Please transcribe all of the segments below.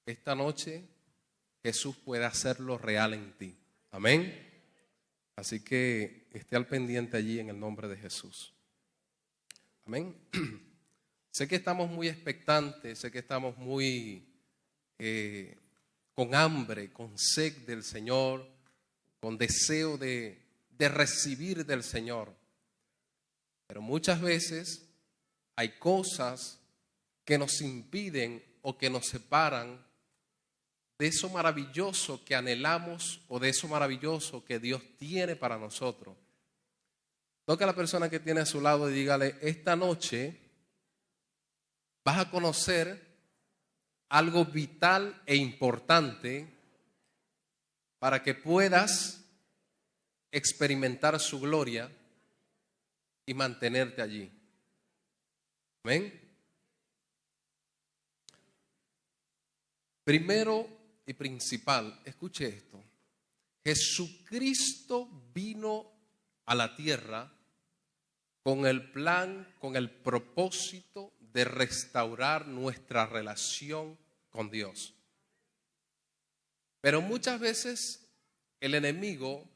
esta noche Jesús puede hacerlo real en ti. Amén. Así que esté al pendiente allí en el nombre de Jesús. Amén. Sé que estamos muy expectantes, sé que estamos muy con hambre, con sed del Señor, con deseo de recibir del Señor. Pero muchas veces hay cosas que nos impiden o que nos separan de eso maravilloso que anhelamos o de eso maravilloso que Dios tiene para nosotros. Toca a la persona que tiene a su lado y dígale: esta noche vas a conocer algo vital e importante para que puedas experimentar su gloria y mantenerte allí. Amén. Primero y principal, escuche esto: Jesucristo vino a la tierra con el plan, con el propósito de restaurar nuestra relación con Dios. Pero muchas veces el enemigo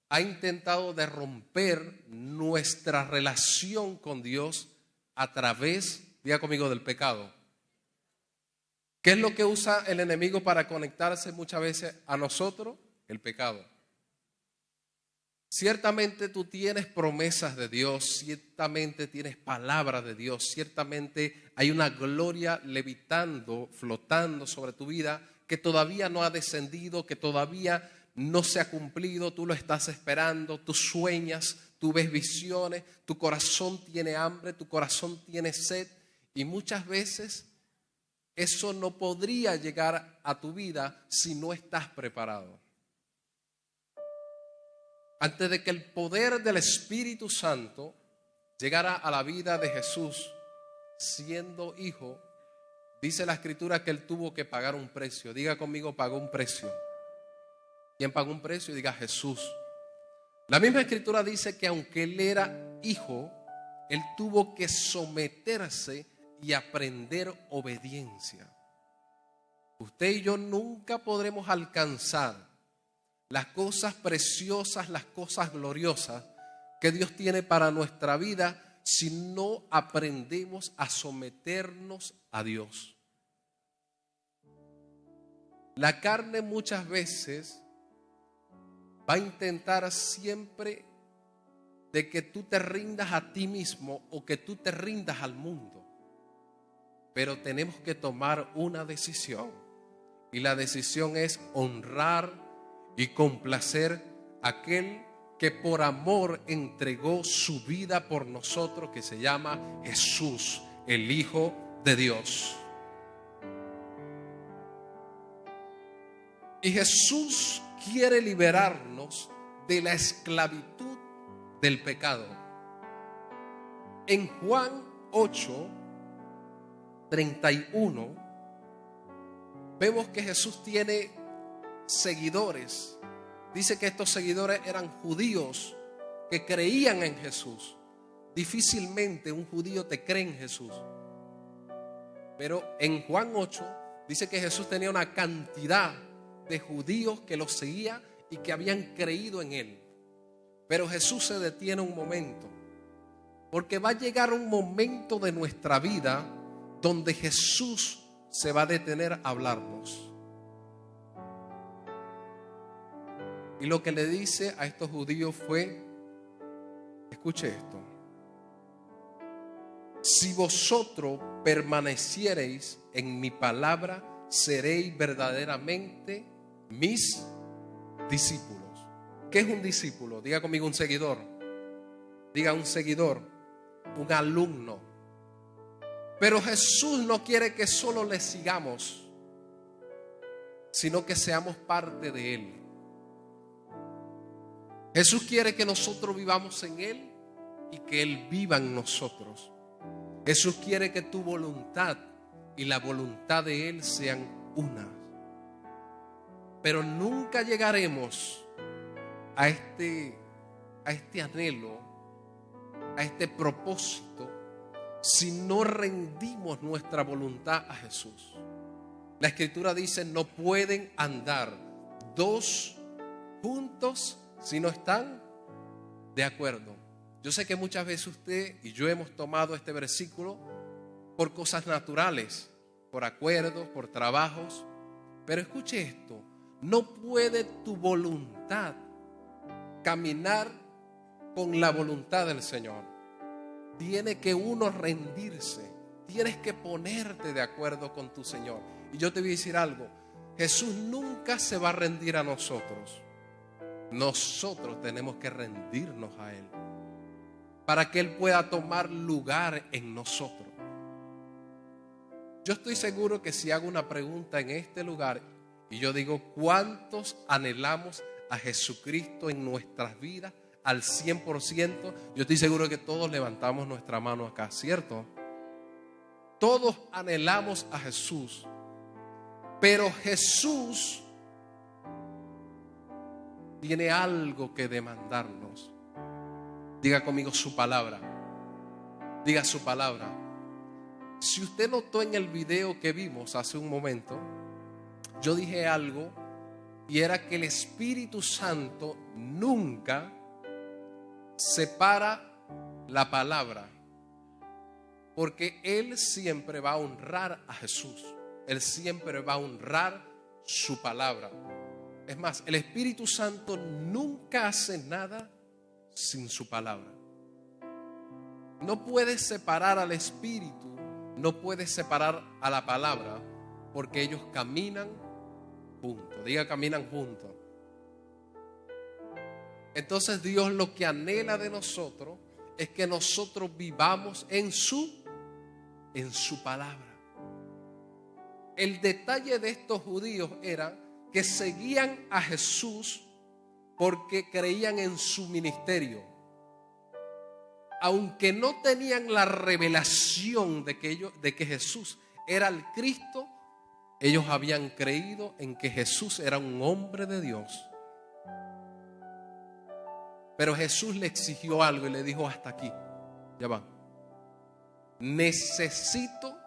ha intentado de romper nuestra relación con Dios a través, diga conmigo, del pecado. ¿Qué es lo que usa el enemigo para conectarse muchas veces a nosotros? El pecado. Ciertamente tú tienes promesas de Dios, ciertamente tienes palabra de Dios, ciertamente hay una gloria levitando, flotando sobre tu vida que todavía no ha descendido, que todavía no se ha cumplido. Tú lo estás esperando, tú sueñas, tú ves visiones, tu corazón tiene hambre, tu corazón tiene sed, y muchas veces eso no podría llegar a tu vida si no estás preparado. Antes de que el poder del Espíritu Santo llegara a la vida de Jesús, siendo hijo, dice la Escritura que Él tuvo que pagar un precio. Diga conmigo: pagó un precio. ¿Quién pagó un precio? Diga: Jesús. La misma Escritura dice que aunque Él era hijo, Él tuvo que someterse y aprender obediencia. Usted y yo nunca podremos alcanzar las cosas preciosas, las cosas gloriosas que Dios tiene para nuestra vida si no aprendemos a someternos a Dios. La carne muchas veces va a intentar siempre de que tú te rindas a ti mismo o que tú te rindas al mundo. Pero tenemos que tomar una decisión, y la decisión es honrar y complacer a aquel que por amor entregó su vida por nosotros, que se llama Jesús, el Hijo de Dios. Y Jesús quiere liberarnos de la esclavitud del pecado. En Juan 8:31 vemos que Jesús tiene seguidores. Dice que estos seguidores eran judíos que creían en Jesús. Difícilmente un judío te cree en Jesús. Pero en Juan 8 dice que Jesús tenía una cantidad de judíos que lo seguían y que habían creído en Él. Pero Jesús se detiene un momento, porque va a llegar un momento de nuestra vida donde Jesús se va a detener a hablarnos. Y lo que le dice a estos judíos fue: escuche esto: si vosotros permaneciereis en mi palabra, seréis verdaderamente mis discípulos. ¿Qué es un discípulo? Diga conmigo: un seguidor. Diga: un seguidor, un alumno. Pero Jesús no quiere que solo le sigamos, sino que seamos parte de Él. Jesús quiere que nosotros vivamos en Él y que Él viva en nosotros. Jesús quiere que tu voluntad y la voluntad de Él sean una. Pero nunca llegaremos a este anhelo, a este propósito, si no rendimos nuestra voluntad a Jesús. La Escritura dice, no pueden andar dos juntos si no están de acuerdo. Yo sé que muchas veces usted y yo hemos tomado este versículo por cosas naturales, por acuerdos, por trabajos. Pero escuche esto, no puede tu voluntad caminar con la voluntad del Señor. Tiene que uno rendirse, tienes que ponerte de acuerdo con tu Señor. Y yo te voy a decir algo, Jesús nunca se va a rendir a nosotros. Nosotros tenemos que rendirnos a Él para que Él pueda tomar lugar en nosotros. Yo estoy seguro que si hago una pregunta en este lugar y yo digo, ¿cuántos anhelamos a Jesucristo en nuestras vidas al 100%? Yo estoy seguro que todos levantamos nuestra mano acá, ¿cierto? Todos anhelamos a Jesús, pero Jesús tiene algo que demandarnos. Diga conmigo su palabra. Diga su palabra. Si usted notó en el video que vimos hace un momento, yo dije algo y era que el Espíritu Santo nunca separa la palabra, porque Él siempre va a honrar a Jesús. Él siempre va a honrar su palabra. Es más, el Espíritu Santo nunca hace nada sin su palabra. No puedes separar al Espíritu, no puedes separar a la palabra, porque ellos caminan juntos. Diga, caminan juntos. Entonces Dios lo que anhela de nosotros es que nosotros vivamos en su palabra. El detalle de estos judíos era que seguían a Jesús porque creían en su ministerio. Aunque no tenían la revelación de que Jesús era el Cristo, ellos habían creído en que Jesús era un hombre de Dios. Pero Jesús le exigió algo y le dijo, hasta aquí, ya va. Necesito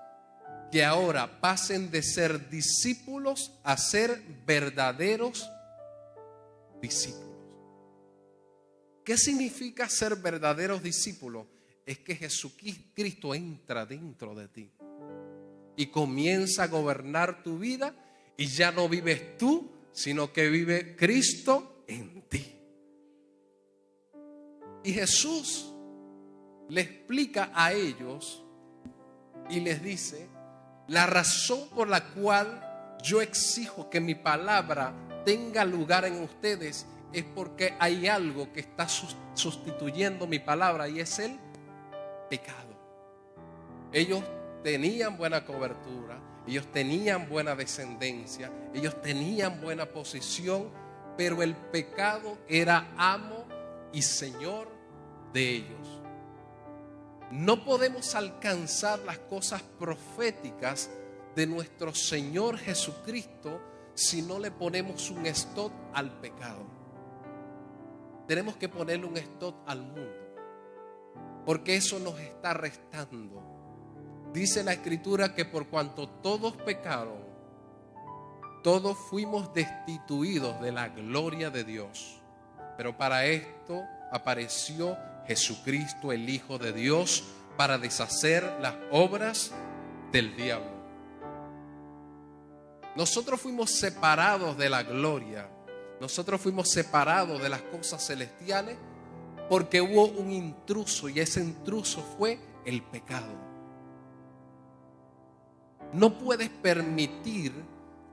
que ahora pasen de ser discípulos a ser verdaderos discípulos. ¿Qué significa ser verdaderos discípulos? Es que Jesucristo entra dentro de ti y comienza a gobernar tu vida, y ya no vives tú, sino que vive Cristo en ti. Y Jesús le explica a ellos y les dice, la razón por la cual yo exijo que mi palabra tenga lugar en ustedes es porque hay algo que está sustituyendo mi palabra, y es el pecado. Ellos tenían buena cobertura, ellos tenían buena descendencia, ellos tenían buena posición, pero el pecado era amo y señor de ellos. No podemos alcanzar las cosas proféticas de nuestro Señor Jesucristo si no le ponemos un stop al pecado. Tenemos que ponerle un stop al mundo, porque eso nos está restando. Dice la Escritura que por cuanto todos pecaron, todos fuimos destituidos de la gloria de Dios. Pero para esto apareció Jesucristo, el Hijo de Dios, para deshacer las obras del diablo. Nosotros fuimos separados de la gloria. Nosotros fuimos separados de las cosas celestiales porque hubo un intruso, y ese intruso fue el pecado. No puedes permitir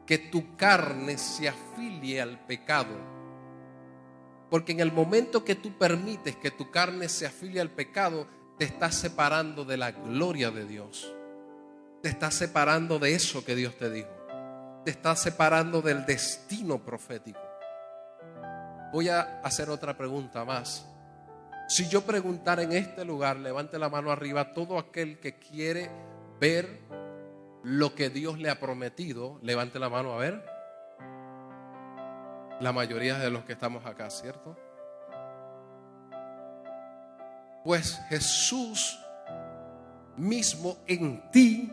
que tu carne se afilie al pecado, porque en el momento que tú permites que tu carne se afilie al pecado, te estás separando de la gloria de Dios. Te estás separando de eso que Dios te dijo. Te estás separando del destino profético. Voy a hacer otra pregunta más. Si yo preguntara en este lugar, levante la mano arriba, todo aquel que quiere ver lo que Dios le ha prometido, levante la mano a ver. La mayoría de los que estamos acá, ¿cierto? Pues Jesús mismo en ti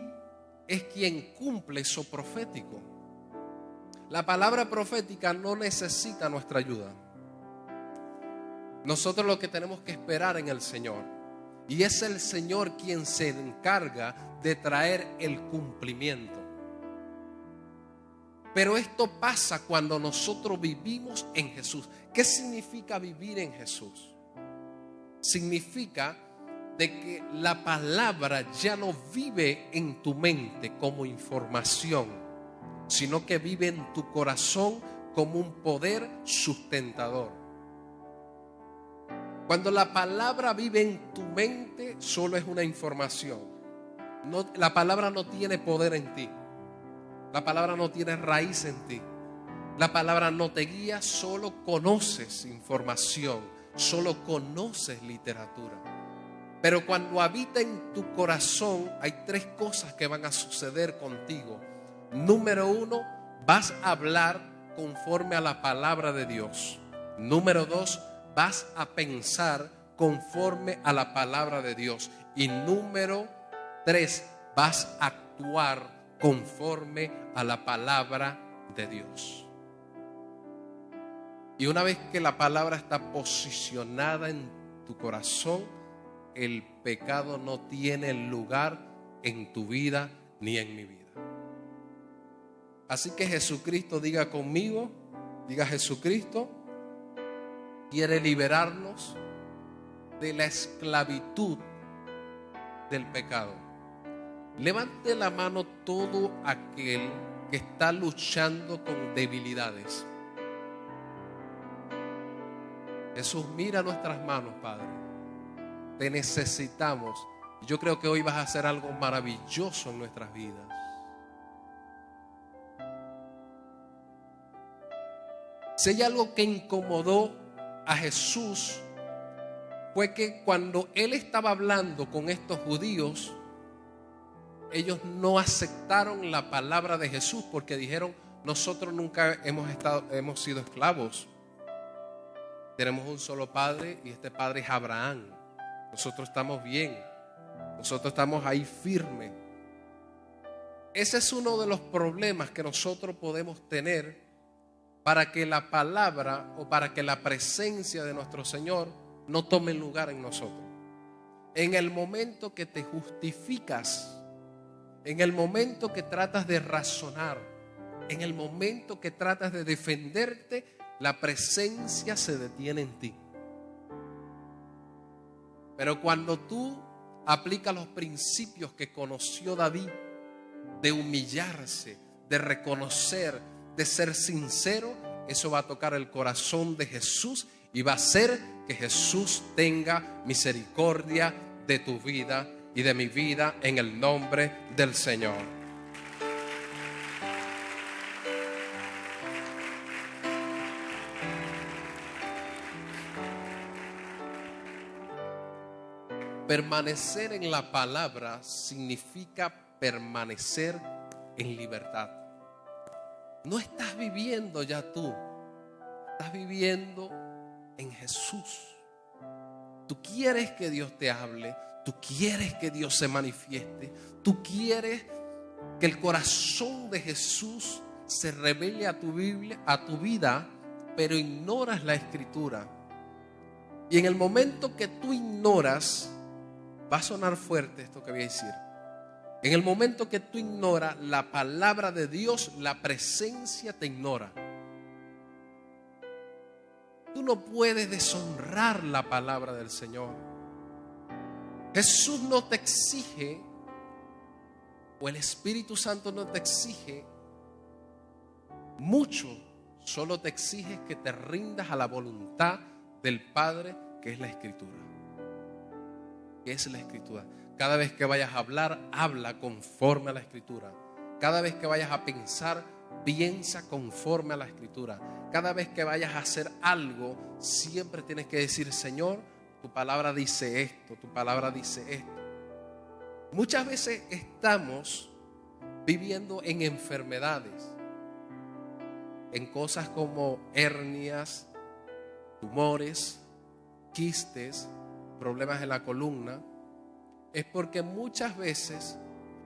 es quien cumple eso profético. La palabra profética no necesita nuestra ayuda. Nosotros lo que tenemos que esperar en el Señor. Y es el Señor quien se encarga de traer el cumplimiento. Pero esto pasa cuando nosotros vivimos en Jesús. ¿Qué significa vivir en Jesús? Significa de que la palabra ya no vive en tu mente como información, sino que vive en tu corazón como un poder sustentador. Cuando la palabra vive en tu mente, solo es una información. La palabra no tiene poder en ti. La palabra no tiene raíz en ti. La palabra no te guía, solo conoces información, solo conoces literatura. Pero cuando habita en tu corazón, hay tres cosas que van a suceder contigo. Número uno, vas a hablar conforme a la palabra de Dios. Número dos, vas a pensar conforme a la palabra de Dios. Y número tres, vas a actuar conforme a la palabra de Dios. Y una vez que la palabra está posicionada en tu corazón, el pecado no tiene lugar en tu vida ni en mi vida. Así que Jesucristo, diga conmigo, diga: Jesucristo quiere liberarnos de la esclavitud del pecado. Levante la mano todo aquel que está luchando con debilidades. Jesús, mira nuestras manos, Padre. Te necesitamos. Yo creo que hoy vas a hacer algo maravilloso en nuestras vidas. Si hay algo que incomodó a Jesús, fue que cuando Él estaba hablando con estos judíos, ellos no aceptaron la palabra de Jesús porque dijeron: nosotros nunca hemos sido esclavos. Tenemos un solo padre y este padre es Abraham. Nosotros estamos bien. Nosotros estamos ahí firmes. Ese es uno de los problemas que nosotros podemos tener para que la palabra o para que la presencia de nuestro Señor no tome lugar en nosotros. En el momento que te justificas, en el momento que tratas de razonar, en el momento que tratas de defenderte, la presencia se detiene en ti. Pero cuando tú aplicas los principios que conoció David, de humillarse, de reconocer, de ser sincero, eso va a tocar el corazón de Jesús y va a hacer que Jesús tenga misericordia de tu vida y de mi vida en el nombre del Señor. Permanecer en la palabra significa permanecer en libertad. No estás viviendo ya tú, estás viviendo en Jesús. Tú quieres que Dios te hable, tú quieres que Dios se manifieste, tú quieres que el corazón de Jesús se revele a tu Biblia, a tu vida, pero ignoras la Escritura. Y en el momento que tú ignoras, va a sonar fuerte esto que voy a decir. En el momento que tú ignoras la palabra de Dios, la presencia te ignora. Tú no puedes deshonrar la palabra del Señor. Jesús no te exige, o el Espíritu Santo no te exige mucho, solo te exige que te rindas a la voluntad del Padre, que es la Escritura. ¿Qué es la Escritura? Cada vez que vayas a hablar, habla conforme a la Escritura. Cada vez que vayas a pensar, piensa conforme a la Escritura. Cada vez que vayas a hacer algo, siempre tienes que decir: Señor, tu palabra dice esto, tu palabra dice esto. Muchas veces estamos viviendo en enfermedades, en cosas como hernias, tumores, quistes, problemas en la columna. Es porque muchas veces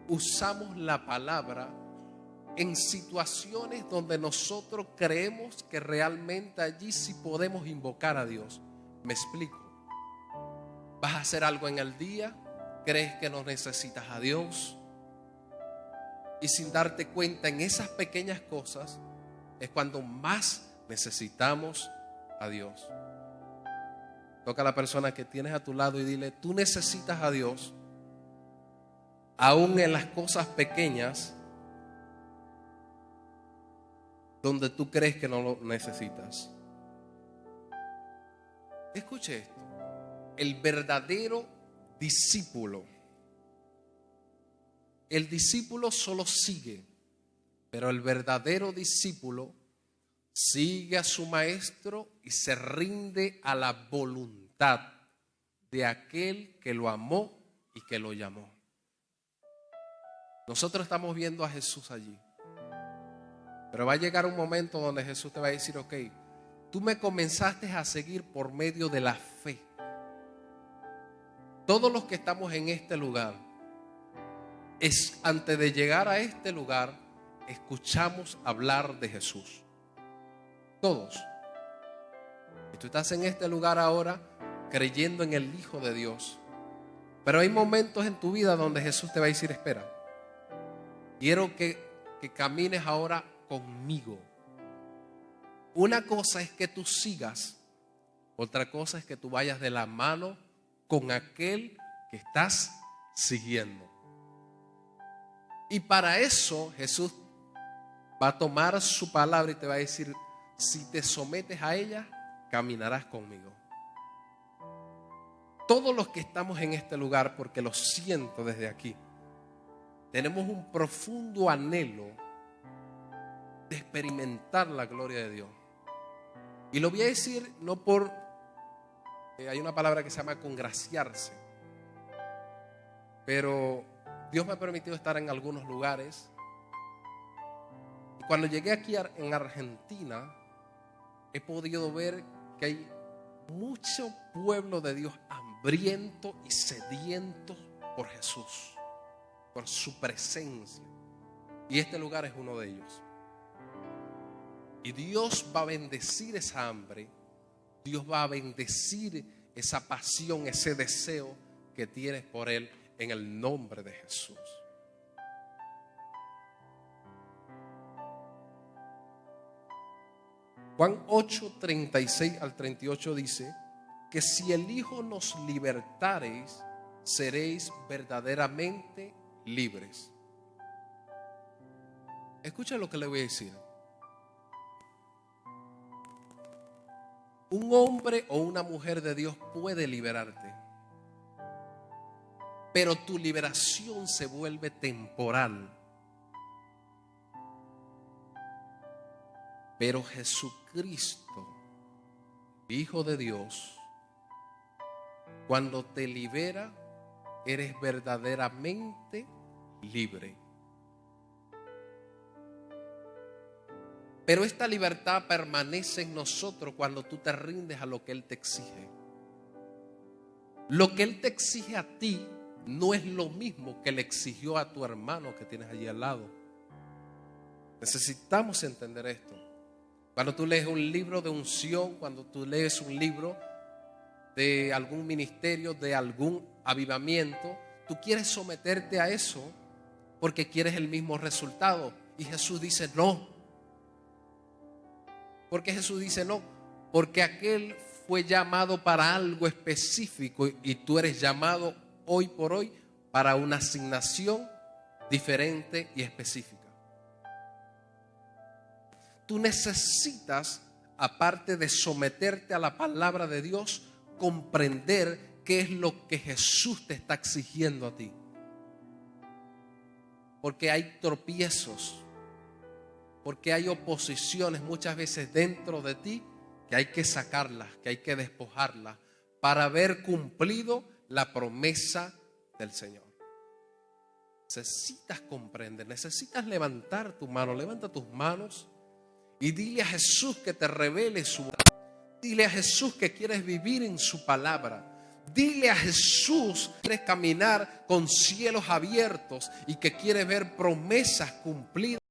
usamos la palabra en situaciones donde nosotros creemos que realmente allí sí podemos invocar a Dios. Me explico. Vas a hacer algo en el día, crees que no necesitas a Dios, y sin darte cuenta, en esas pequeñas cosas es cuando más necesitamos a Dios. Toca a la persona que tienes a tu lado y dile: tú necesitas a Dios, aún en las cosas pequeñas donde tú crees que no lo necesitas. Escuche esto. El verdadero discípulo, el discípulo solo sigue, pero el verdadero discípulo sigue a su maestro y se rinde a la voluntad de aquel que lo amó y que lo llamó. Nosotros estamos viendo a Jesús allí, pero va a llegar un momento donde Jesús te va a decir: ok, tú me comenzaste a seguir por medio de la fe. Todos los que estamos en este lugar, antes de llegar a este lugar, escuchamos hablar de Jesús. Todos. Y tú estás en este lugar ahora creyendo en el Hijo de Dios. Pero hay momentos en tu vida donde Jesús te va a decir: espera, quiero que camines ahora conmigo. Una cosa es que tú sigas, otra cosa es que tú vayas de la mano con aquel que estás siguiendo. Y para eso Jesús va a tomar su palabra y te va a decir: si te sometes a ella, caminarás conmigo. Todos los que estamos en este lugar, porque lo siento desde aquí, tenemos un profundo anhelo de experimentar la gloria de Dios. Y lo voy a decir no por... hay una palabra que se llama congraciarse. Pero Dios me ha permitido estar en algunos lugares. Y cuando llegué aquí en Argentina, he podido ver que hay mucho pueblo de Dios hambriento y sediento por Jesús, por su presencia. Y este lugar es uno de ellos. Y Dios va a bendecir esa hambre. Dios va a bendecir esa pasión, ese deseo que tienes por Él, en el nombre de Jesús. Juan 8, 36 al 38 dice que si el Hijo nos libertareis, seréis verdaderamente libres. Escucha lo que le voy a decir. Un hombre o una mujer de Dios puede liberarte, pero tu liberación se vuelve temporal. Pero Jesucristo, Hijo de Dios, cuando te libera, eres verdaderamente libre. Pero esta libertad permanece en nosotros cuando tú te rindes a lo que Él te exige. Lo que Él te exige a ti no es lo mismo que le exigió a tu hermano que tienes allí al lado. Necesitamos entender esto. Cuando tú lees un libro de unción, cuando tú lees un libro de algún ministerio, de algún avivamiento, tú quieres someterte a eso porque quieres el mismo resultado. Y Jesús dice no. ¿Por qué Jesús dice no? Porque aquel fue llamado para algo específico y tú eres llamado hoy por hoy para una asignación diferente y específica. Tú necesitas, aparte de someterte a la palabra de Dios, comprender qué es lo que Jesús te está exigiendo a ti. Porque hay tropiezos, porque hay oposiciones muchas veces dentro de ti que hay que sacarlas, que hay que despojarlas para haber cumplido la promesa del Señor. Necesitas comprender, necesitas levantar tu mano, levanta tus manos y dile a Jesús que te revele su verdad. Dile a Jesús que quieres vivir en su palabra. Dile a Jesús que quieres caminar con cielos abiertos y que quieres ver promesas cumplidas